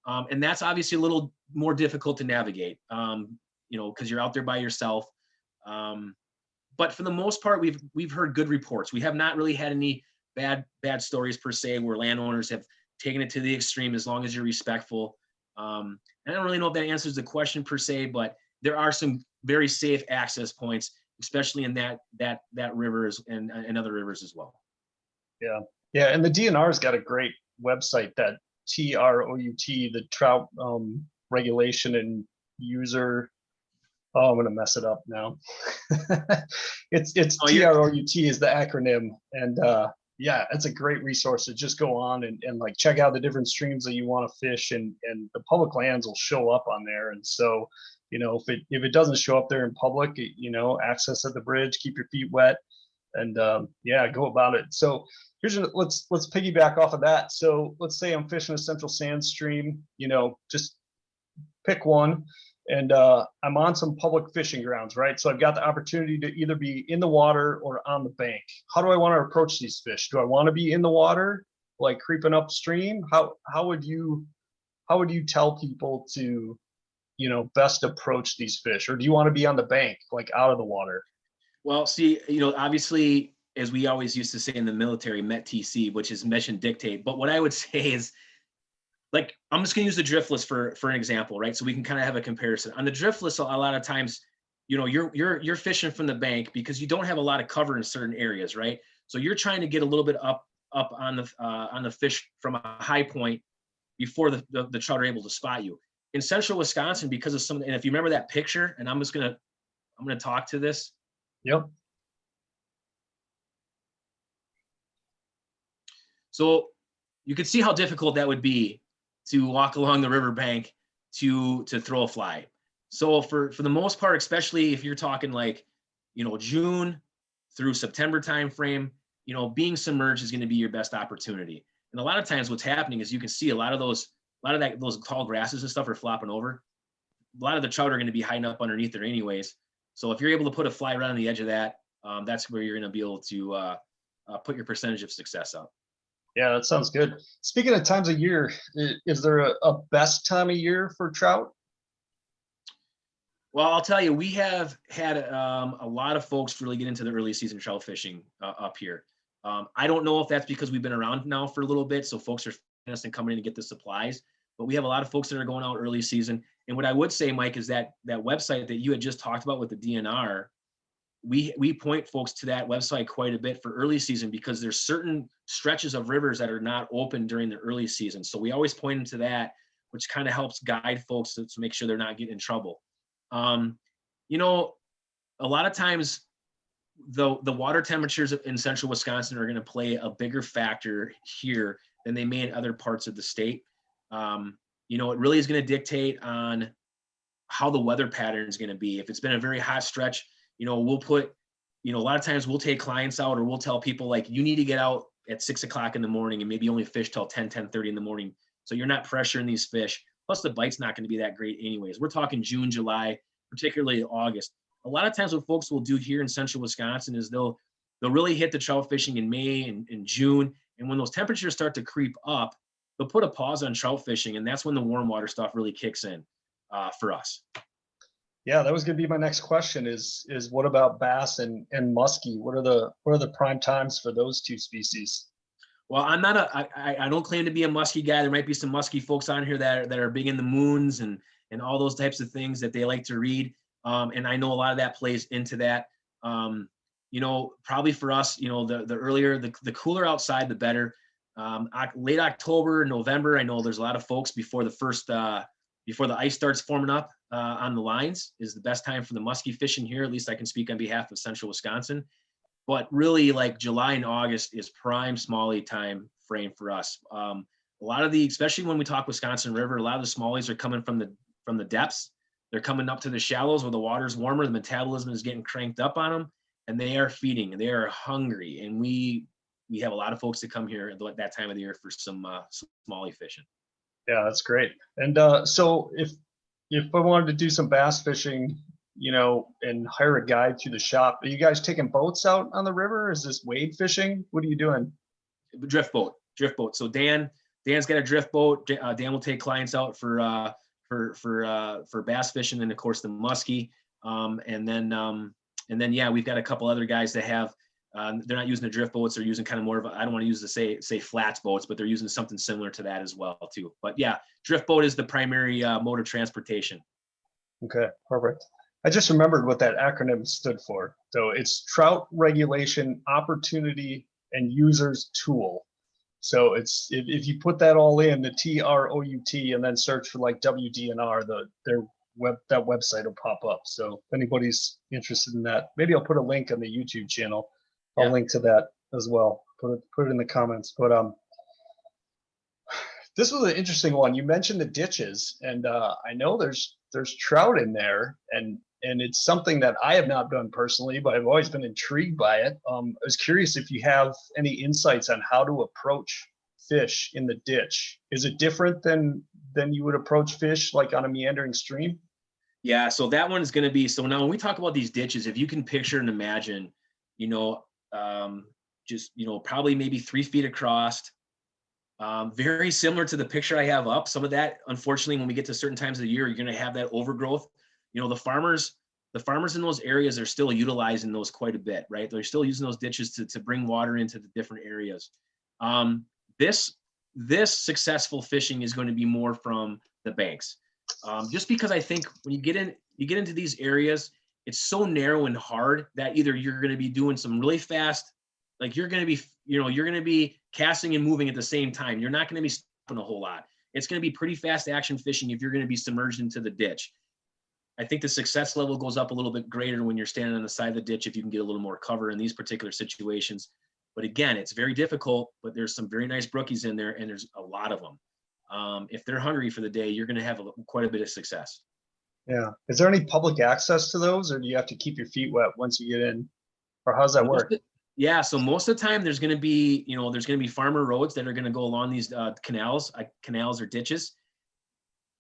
And that's obviously a little more difficult to navigate, because you're out there by yourself. But for the most part, we've heard good reports. We have not really had any bad stories per se, where landowners have taken it to the extreme, as long as you're respectful. And I don't really know if that answers the question per se, but there are some very safe access points, especially in that rivers and other rivers as well.
Yeah, and the DNR's got a great website, that TROUT, the Trout Regulation and User. Oh, I'm gonna mess it up now. It's TROUT is the acronym, and yeah, it's a great resource to just go on and like check out the different streams that you want to fish, and the public lands will show up on there. And so, if it doesn't show up there in public, access at the bridge, keep your feet wet, and yeah, go about it. So let's piggyback off of that. So let's say I'm fishing a Central Sands stream, just pick one, and I'm on some public fishing grounds, right? So I've got the opportunity to either be in the water or on the bank. How do I want to approach these fish? Do I want to be in the water, like creeping upstream? How would you tell people to, best approach these fish? Or do you want to be on the bank, like out of the water?
Well, see, obviously, as we always used to say in the military, MET-TC, which is mission dictate. But what I would say is, like, I'm just going to use the driftless for an example, right? So we can kind of have a comparison. On the driftless, a lot of times, you're fishing from the bank because you don't have a lot of cover in certain areas, right? So you're trying to get a little bit up up on the fish from a high point before the trout are able to spot you. In central Wisconsin, because of some, and if you remember that picture, and I'm gonna talk to this.
Yep.
So you can see how difficult that would be to walk along the riverbank to throw a fly. So for the most part, especially if you're talking like, June through September timeframe, being submerged is going to be your best opportunity. And a lot of times what's happening is you can see a lot of those tall grasses and stuff are flopping over. A lot of the trout are going to be hiding up underneath there anyways. So if you're able to put a fly right on the edge of that, that's where you're going to be able to put your percentage of success up.
Yeah, that sounds good. Speaking of times of year, is there a best time of year for trout?
Well, I'll tell you, we have had a lot of folks really get into the early season trout fishing up here. I don't know if that's because we've been around now for a little bit, so folks are us and coming in to get the supplies. But we have a lot of folks that are going out early season. And what I would say, Mike, is that website that you had just talked about with the DNR, we point folks to that website quite a bit for early season because there's certain stretches of rivers that are not open during the early season. So we always point them to that, which kind of helps guide folks to make sure they're not getting in trouble. A lot of times the water temperatures in central Wisconsin are going to play a bigger factor here than they may in other parts of the state. It really is going to dictate on how the weather pattern is going to be. If it's been a very hot stretch, we'll put, a lot of times we'll take clients out or we'll tell people like, you need to get out at 6 o'clock in the morning and maybe only fish till 10:30 in the morning. So you're not pressuring these fish. Plus the bite's not going to be that great anyways. We're talking June, July, particularly August. A lot of times what folks will do here in central Wisconsin is they'll really hit the trout fishing in May and June. And when those temperatures start to creep up, they'll put a pause on trout fishing. And that's when the warm water stuff really kicks in for us.
Yeah, that was going to be my next question is what about bass and muskie? What are the prime times for those two species?
Well, I don't claim to be a muskie guy. There might be some muskie folks on here that are big in the moons and all those types of things that they like to read. And I know a lot of that plays into that. Probably for us, the earlier, the cooler outside, the better. Late October, November, I know there's a lot of folks before the ice starts forming up on the lines is the best time for the muskie fishing here. At least I can speak on behalf of central Wisconsin. But really, like July and August is prime smallie time frame for us. A lot of especially when we talk Wisconsin River, a lot of the smallies are coming from the depths. They're coming up to the shallows where the water's warmer, the metabolism is getting cranked up on them, and they are feeding, and they are hungry. And we have a lot of folks that come here at that time of the year for some smallie fishing.
Yeah, that's great. And so if I wanted to do some bass fishing, and hire a guide through the shop, are you guys taking boats out on the river? Is this wade fishing? What are you doing?
Drift boat. So Dan's got a drift boat. Dan will take clients out for bass fishing and of course the muskie. And then yeah, we've got a couple other guys that have. They're not using the drift boats. They're using kind of more of I don't want to use the say flats boats, but they're using something similar to that as well too. But yeah, drift boat is the primary mode of transportation.
Okay, perfect. I just remembered what that acronym stood for. So it's Trout Regulation Opportunity and Users Tool. So it's if you put that all in, the TROUT, and then search for like WDNR, that website will pop up. So if anybody's interested in that, maybe I'll put a link on the YouTube channel. I'll link to that as well. Put it in the comments. But this was an interesting one. You mentioned the ditches, and I know there's trout in there, and it's something that I have not done personally, but I've always been intrigued by it. I was curious if you have any insights on how to approach fish in the ditch. Is it different than you would approach fish like on a meandering stream?
Yeah, so that one is going to be, so now when we talk about these ditches, if you can picture and imagine, probably maybe 3 feet across, very similar to the picture I have up. Some of that, unfortunately, when we get to certain times of the year, you're going to have that overgrowth. The farmers in those areas are still utilizing those quite a bit, right? They're still using those ditches to bring water into the different areas. This successful fishing is going to be more from the banks. Just because I think when you get into these areas, it's so narrow and hard that either you're going to be doing some really fast Like you're going to be, you're going to be casting and moving at the same time. You're not going to be stopping a whole lot. It's going to be pretty fast action fishing if you're going to be submerged into the ditch. I think the success level goes up a little bit greater when you're standing on the side of the ditch if you can get a little more cover in these particular situations. But again, it's very difficult, but there's some very nice brookies in there, and there's a lot of them. If they're hungry for the day, you're going to have quite a bit of success.
Yeah. Is there any public access to those, or do you have to keep your feet wet once you get in? Or how's that work?
Yeah, so most of the time there's going to be, there's going to be farmer roads that are going to go along these canals or ditches.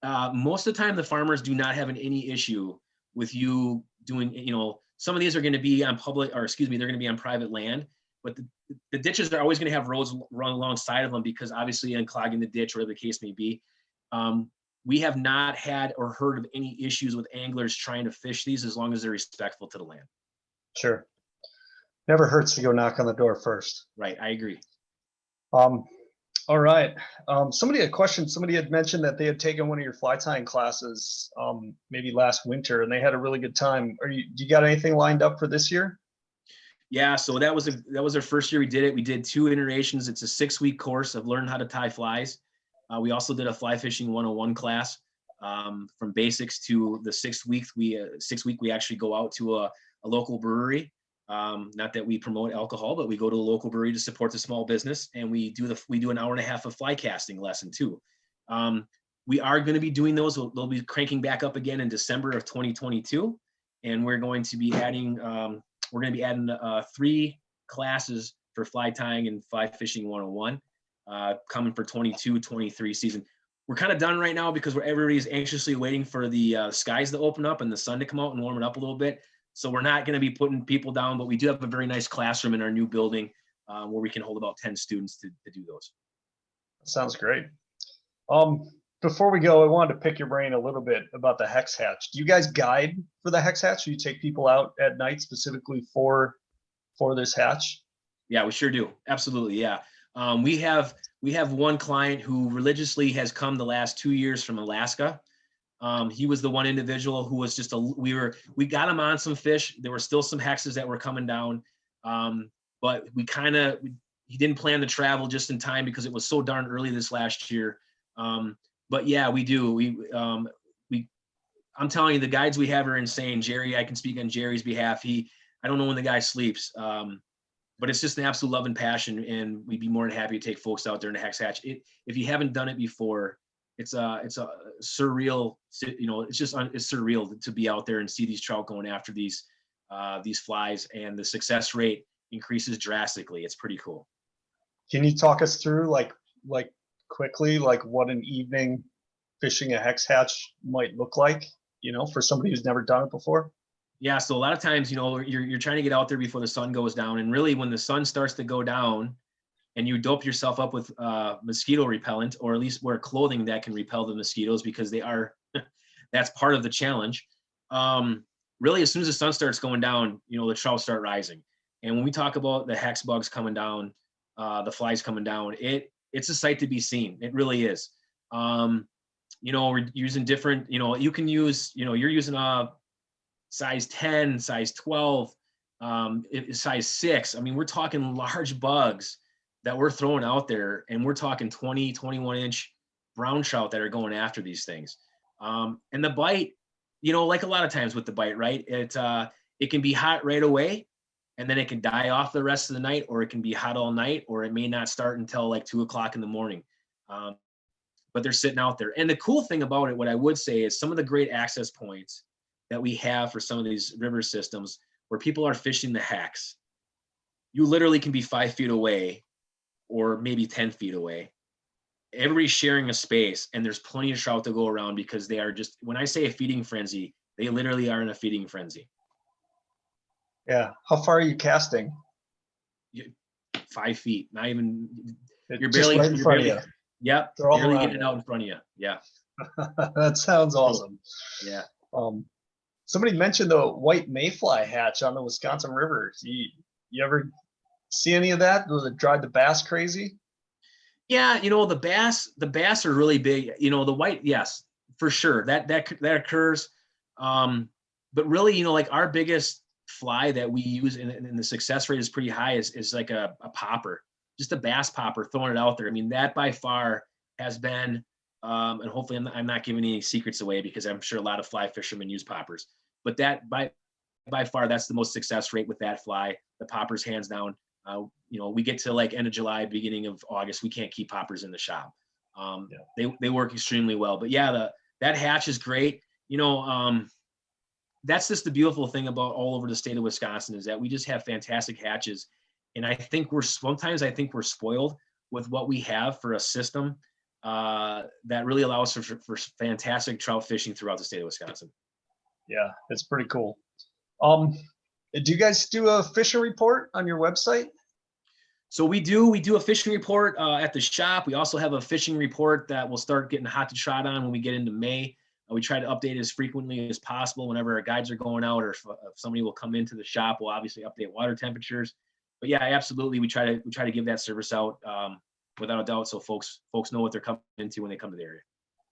Most of the time the farmers do not have any issue with you doing, some of these are going to be on they're going to be on private land, but the ditches are always going to have roads run alongside of them because obviously unclogging the ditch, whatever the case may be. We have not had or heard of any issues with anglers trying to fish these as long as they're respectful to the land.
Sure. Never hurts to go knock on the door first.
Right, I agree.
All right. Somebody had mentioned that they had taken one of your fly tying classes maybe last winter, and they had a really good time. Do you got anything lined up for this year?
Yeah, so that was our first year we did it. We did 2 iterations. It's a 6-week course of learn how to tie flies. We also did a fly fishing 101 class from basics to the 6th week. We actually go out to a local brewery. Not that we promote alcohol, but we go to a local brewery to support the small business, and we do an hour and a half of fly casting lesson too. We are going to be doing those. They'll be cranking back up again in December of 2022, and we're going to be adding 3 classes for fly tying and fly fishing 101 coming for 22-23 season. We're kind of done right now because everybody's anxiously waiting for the skies to open up and the sun to come out and warm it up a little bit. So we're not going to be putting people down, but we do have a very nice classroom in our new building where we can hold about 10 students to do those.
Sounds great. Before we go, I wanted to pick your brain a little bit about the hex hatch. Do you guys guide for the hex hatch? Do you take people out at night specifically for this hatch?
Yeah, we sure do. Absolutely. Yeah. We have one client who religiously has come the last 2 years from Alaska. He was the one individual who was we got him on some fish. There were still some hexes that were coming down. But he didn't plan the travel just in time because it was so darn early this last year. But yeah, we do. I'm telling you, the guides we have are insane. Jerry, I can speak on Jerry's behalf. I don't know when the guy sleeps. But it's just an absolute love and passion. And we'd be more than happy to take folks out there in the hex hatch. If you haven't done it before, it's a surreal, it's surreal to be out there and see these trout going after these flies, and the success rate increases drastically. It's pretty cool.
Can you talk us through like quickly, like what an evening fishing a hex hatch might look like, for somebody who's never done it before?
Yeah. So a lot of times, you're trying to get out there before the sun goes down, and really when the sun starts to go down, and you dope yourself up with mosquito repellent, or at least wear clothing that can repel the mosquitoes, because that's part of the challenge. Really, as soon as the sun starts going down, the trout start rising. And when we talk about the hex bugs coming down, the flies coming down, it's a sight to be seen. It really is. We're using different, you can use, you're using a size 10, size 12, size 6. I mean, we're talking large bugs that we're throwing out there, and we're talking 20, 21 inch brown trout that are going after these things. And the bite, like a lot of times with the bite, right? It can be hot right away, and then it can die off the rest of the night, or it can be hot all night, or it may not start until like 2 o'clock in the morning. But they're sitting out there. And the cool thing about it, what I would say, is some of the great access points that we have for some of these river systems where people are fishing the hex, you literally can be 5 feet away or maybe 10 feet away. Everybody's sharing a space, and there's plenty of trout to go around, because they are just, when I say a feeding frenzy, they literally are in a feeding frenzy.
Yeah. How far are you casting?
5 feet, not even, you're
Just
barely
right in front of you.
Yep.
They're all
barely
around
getting it out in front of you. Yeah.
That sounds awesome.
Yeah.
Somebody mentioned the white mayfly hatch on the Wisconsin River. You ever see any of that? Does it drive the bass crazy?
Yeah, the bass are really big. The white, yes, for sure, that occurs. But really, like our biggest fly that we use, and the success rate is pretty high, is like a popper, just a bass popper, throwing it out there. I mean, that by far has been, and hopefully I'm not giving any secrets away, because I'm sure a lot of fly fishermen use poppers, but that by far, that's the most success rate with that fly. The poppers, hands down. We get to like end of July, beginning of August, we can't keep poppers in the shop. They work extremely well. But yeah, that hatch is great. That's just the beautiful thing about all over the state of Wisconsin, is that we just have fantastic hatches. And I think sometimes we're spoiled with what we have for a system that really allows for fantastic trout fishing throughout the state of Wisconsin.
Yeah, it's pretty cool. Do you guys do a fishing report on your website?
So we do a fishing report at the shop. We also have a fishing report that we'll start getting hot to trot on when we get into May. We try to update as frequently as possible whenever our guides are going out, or if somebody will come into the shop. We'll obviously update water temperatures. But yeah, absolutely, we try to give that service out without a doubt, so folks know what they're coming into when they come to the area.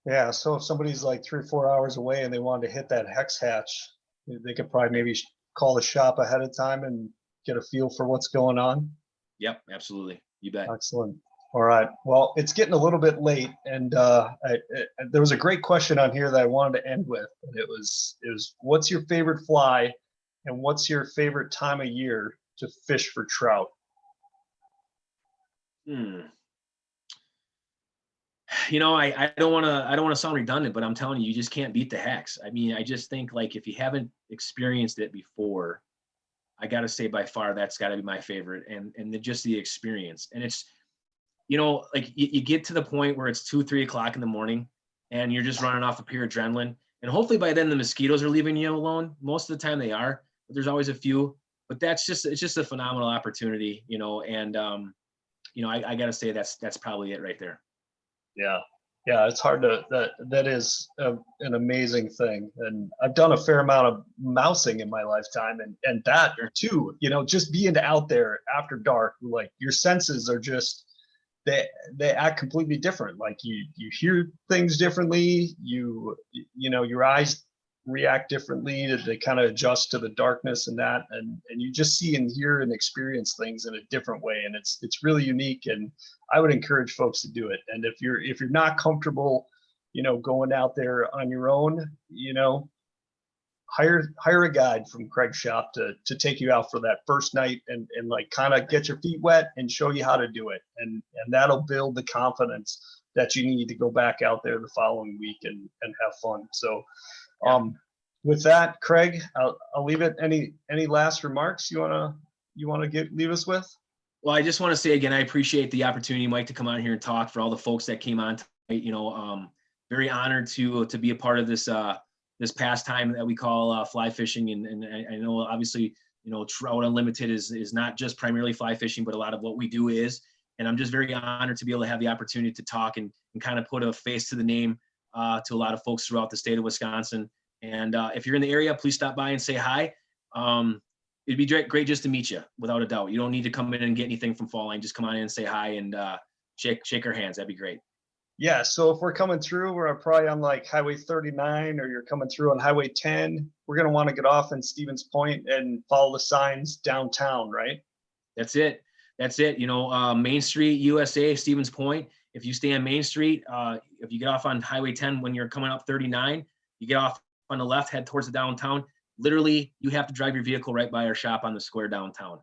Yeah, so if somebody's like 3 or 4 hours away and they wanted to hit that hex hatch, they could probably maybe call the shop ahead of time and get a feel for what's going on.
Yep, absolutely. You bet.
Excellent. All right. Well, it's getting a little bit late, and there was a great question on here that I wanted to end with. And it was what's your favorite fly, and what's your favorite time of year to fish for trout?
I don't want to sound redundant, but I'm telling you, you just can't beat the hex. I mean, I just think, like, if you haven't experienced it before, I got to say by far that's got to be my favorite, and just the experience. And it's, like you get to the point where it's 2-3 o'clock in the morning and you're just running off of pure adrenaline, and hopefully by then the mosquitoes are leaving you alone. Most of the time they are, but there's always a few. But it's just a phenomenal opportunity, and I got to say that's probably it right there.
Yeah, it's hard to, that is an amazing thing. And I've done a fair amount of mousing in my lifetime, and that too, just being out there after dark, like your senses are just, they act completely different. Like you hear things differently, your eyes react differently, they kind of adjust to the darkness and that, and you just see and hear and experience things in a different way, and it's really unique. And I would encourage folks to do it. And if you're not comfortable going out there on your own, hire a guide from Craig's shop to take you out for that first night, and like kind of get your feet wet and show you how to do it, and that'll build the confidence that you need to go back out there the following week and have fun. So with that, Craig, I'll leave it. Any last remarks you want to leave us with?
Well, I just want to say again, I appreciate the opportunity, Mike, to come on here and talk. For all the folks that came on tonight, very honored to be a part of this pastime that we call fly fishing. And I know obviously, Trout Unlimited is not just primarily fly fishing, but a lot of what we do is. And I'm just very honored to be able to have the opportunity to talk and kind of put a face to the name to a lot of folks throughout the state of Wisconsin. And if you're in the area, please stop by and say hi. It'd be great just to meet you, without a doubt. You don't need to come in and get anything from Fall Line. Just come on in and say hi and shake our hands. That'd be great.
Yeah, so if we're coming through, we're probably on like Highway 39, or you're coming through on Highway 10, we're going to want to get off in Stevens Point and follow the signs downtown, right?
That's it. Main Street, USA, Stevens Point. If you stay on Main Street, if you get off on Highway 10 when you're coming up 39, you get off on the left, head towards the downtown. Literally, you have to drive your vehicle right by our shop on the square downtown.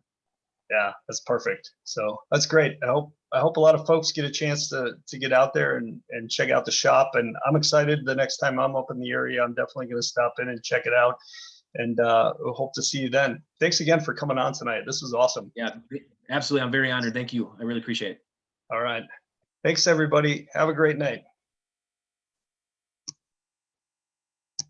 Yeah, that's perfect. So that's great. I hope a lot of folks get a chance to get out there and check out the shop. And I'm excited. The next time I'm up in the area, I'm definitely going to stop in and check it out. And hope to see you then. Thanks again for coming on tonight. This was awesome.
Yeah, absolutely. I'm very honored. Thank you. I really appreciate it.
All right. Thanks, everybody. Have a great night.